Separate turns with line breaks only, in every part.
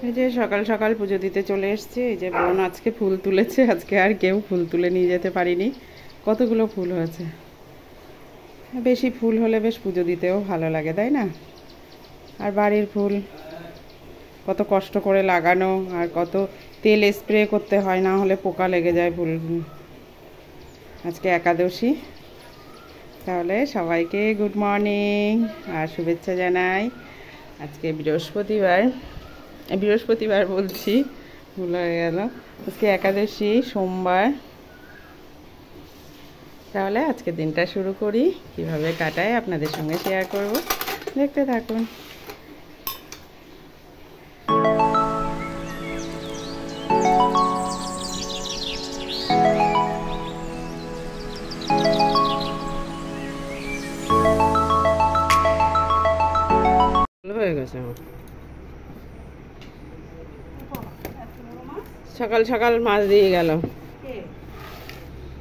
এই যে সকাল সকাল পুজো দিতে চলে এসেছি। এই যে বোন আজকে ফুল তুলেছে, আজকে আর কেউ ফুল তুলে নিয়ে যেতে পারিনি। কতগুলো ফুল হয়েছে। বেশি ফুল হলে বেশ পুজো দিতেও ভালো লাগে, তাই না? আর বাড়ির ফুল কত কষ্ট করে লাগানো, আর কত তেল স্প্রে করতে হয়, না হলে পোকা লেগে যায় ফুল। আজকে একাদশী, তাহলে সবাইকে গুড মর্নিং আর শুভেচ্ছা জানাই। আজকে বৃহস্পতিবার বলছি, ভুল হয়ে গেল। আজকে একাদশী, সোমবার। তাহলে আজকে দিনটা শুরু করি, কিভাবে কাটাই আপনাদের সঙ্গে শেয়ার করব, দেখতে থাকুন। হয়ে গেছে আমার সকাল সকাল মাছ দিয়ে গেল।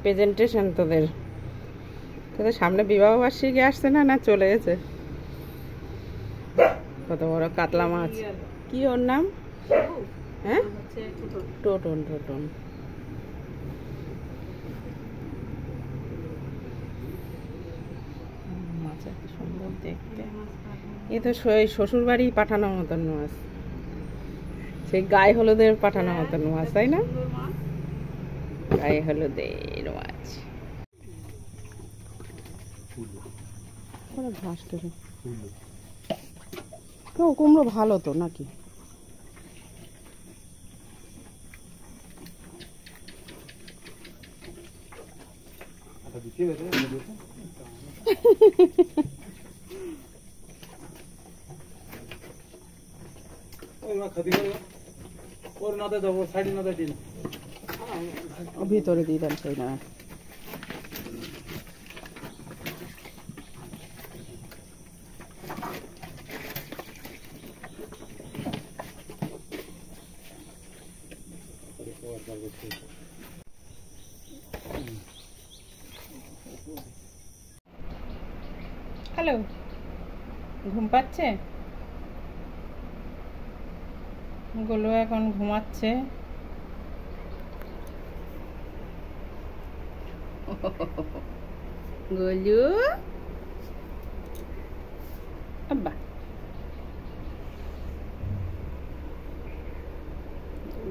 প্রেজেন্টেশন তোদের সামনে বিবাহ বার্ষিকী আসছে না, না চলে গেছে? কত বড় কাতলা মাছ। কি ওর নাম? হ্যাঁ, টোটন। টোটন মাছ এত সুন্দর দেখতে। এ তো শ্বশুর বাড়ি পাঠানো মতন মাছ, সেই গায়ে হলুদের পাঠানো মতন মাছ, তাই না? গায়ে হলুদের মাছ। ঘাস কুমড়ো ভালো তো নাকি? ভিতরে দিয়ে দেন সেই না। হ্যালো, ঘুম পাচ্ছে? গোলু এখন ঘুমাচ্ছে। গোলু আব্বা,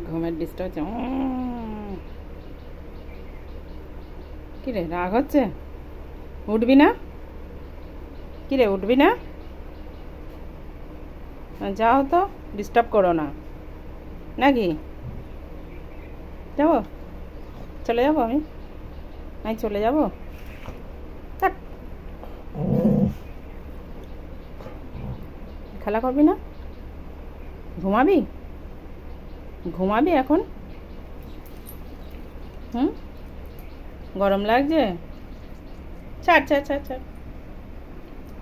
ঘুমের ডিস্টার্ব হচ্ছে। কিরে রাগ হচ্ছে? উঠবি না? কিরে উঠবি না? যাও তো, ডিস্টার্ব করো না, নাকি? যাবো, চলে যাবো আমি চলে যাবো। খেলা করবি না? ঘুমাবি এখন? গরম লাগছে? ছাড় ছাড় ছাড় ছাড়।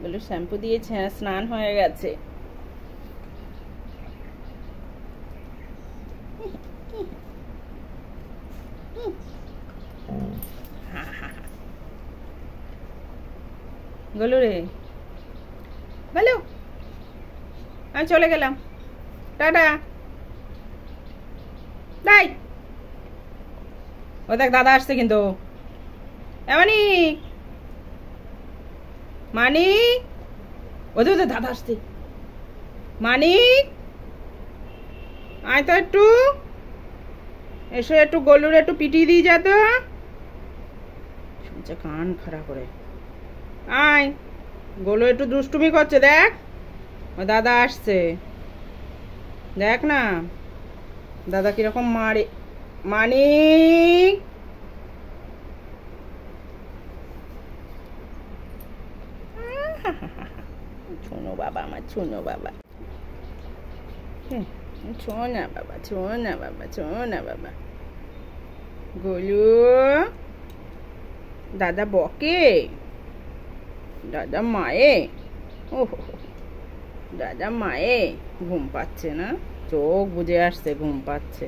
বলে শ্যাম্পু দিয়েছে, স্নান হয়ে গেছে। গোলু রে, গোলু, আমি চলে গেলাম, টাটা। বাই। ও দেখ দাদা আসছে কিন্তু। মানিক, মানিক, ওদের দাদা আসছে। মানিক, আয় তো একটু, এসে একটু গোলুর একটু পিটিয়ে দিয়ে যা তো। শুনছে কান খারাপ করে। আয়, গোলু একটু দুষ্টুমি করছে, দেখ ও দাদা আসছে, দেখ না দাদা কিরকম মারে। মানিক, ছোনো বাবা, আমার ছোনো বাবা, ছোনা বাবা, ছোনা বাবা, ছোনা বাবা। গোলু, দাদা বকে, দাদা মায়ে। ও দাদা মায়ে। ঘুম পাচ্ছে না? চোখ বুজে আসছে, ঘুম পাচ্ছে।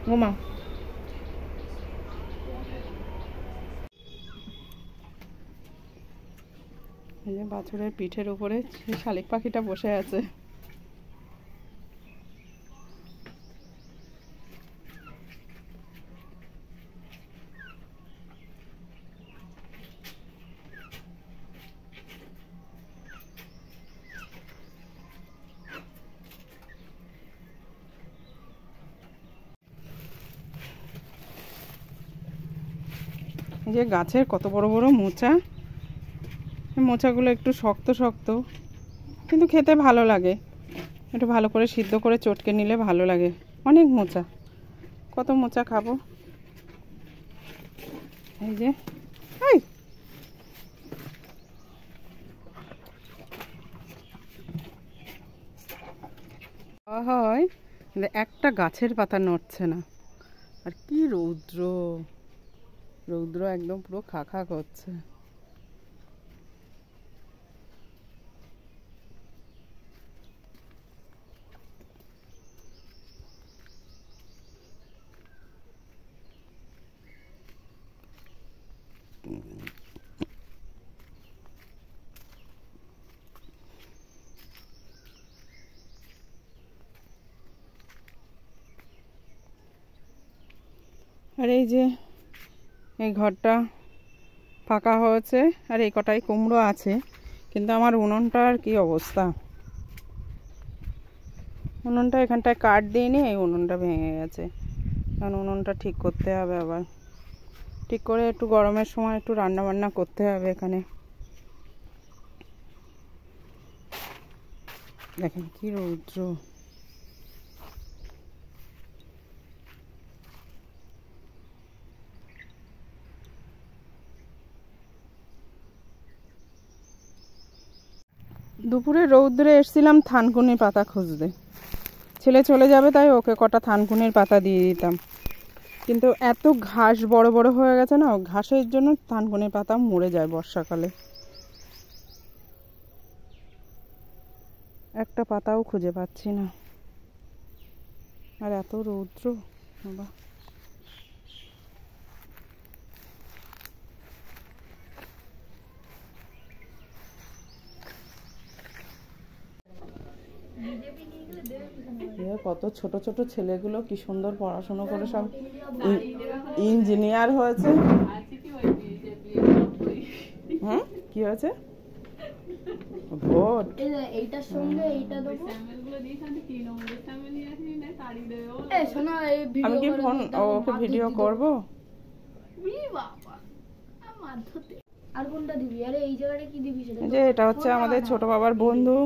ঘুমাও। এই যে বাছুরের পিঠের উপরে শালিক পাখিটা বসে আছে। এই যে গাছের কত বড় বড় মোচা, মোচাগুলো একটু শক্ত শক্ত কিন্তু খেতে ভালো লাগে, একটু ভালো করে সিদ্ধ করে চটকে নিলে ভালো লাগে। অনেক মোচা, কত মোচা খাবো। এই যে এই হয় একটা গাছের পাতা নড়ছে না। আর কি রৌদ্র, রৌদ্র একদম পুরো খা খা করছে। আর এই যে এই ঘরটা ফাঁকা হয়েছে, আর এই কটাই কুমড়ো আছে, কিন্তু আমার উনুনটার কি অবস্থা। উনুনটা এখানটায় কাঠ দিইনি, এই উনুনটা ভেঙে গেছে। কারণ উনুনটা ঠিক করতে হবে, আবার ঠিক করে একটু গরমের সময় একটু রান্না বান্না করতে হবে এখানে। দেখেন কি রৌদ্র। দুপুরে রৌদ্রে এসেছিলাম থানকুনির পাতা খুঁজতে, ছেলে চলে যাবে তাই ওকে কটা থানকুনির পাতা দিয়ে দিতাম, কিন্তু এত ঘাস বড় বড় হয়ে গেছে না, ঘাসের জন্য থানকুনির পাতা মরে যায় বর্ষাকালে। একটা পাতাও খুঁজে পাচ্ছি না, আর এত রৌদ্র বাবা। কত ছোট ছোট ছেলেগুলো কি সুন্দর পড়াশোনা করে সব ইঞ্জিনিয়ার হয়েছে। হ্যাঁ কি হয়েছে? ভোট এইটার সঙ্গে এইটা দেবো। আমি কি ফোন ওকে ভিডিও করবো? আর কোনটা দিবি? আরে এই জায়গাটা কি দিবি সেটা? যে এটা হচ্ছে আমাদের ছোট বাবার বন্ধু,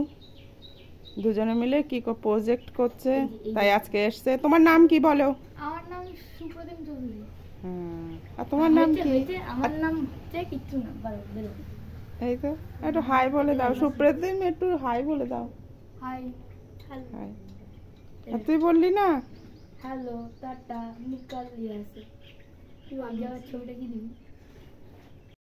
দুজনে মিলে কি প্রজেক্ট করছে, তাই আজকে এসছে। তোমার নাম কি বলো?
আমার নাম সুপ্রতিম চৌধুরী।
আর তোমার নাম কি?
আমার নাম হচ্ছে কিচ্ছু না, বলো।
এই তো একটু হাই বলে দাও সুপ্রতিম, একটু হাই বলে দাও।
হাই।
হাই। আর তুই বললি না?
হ্যালো টাটা নিকাল দিয়ে আছে। তুই আগে ছবিটা কি দিবি?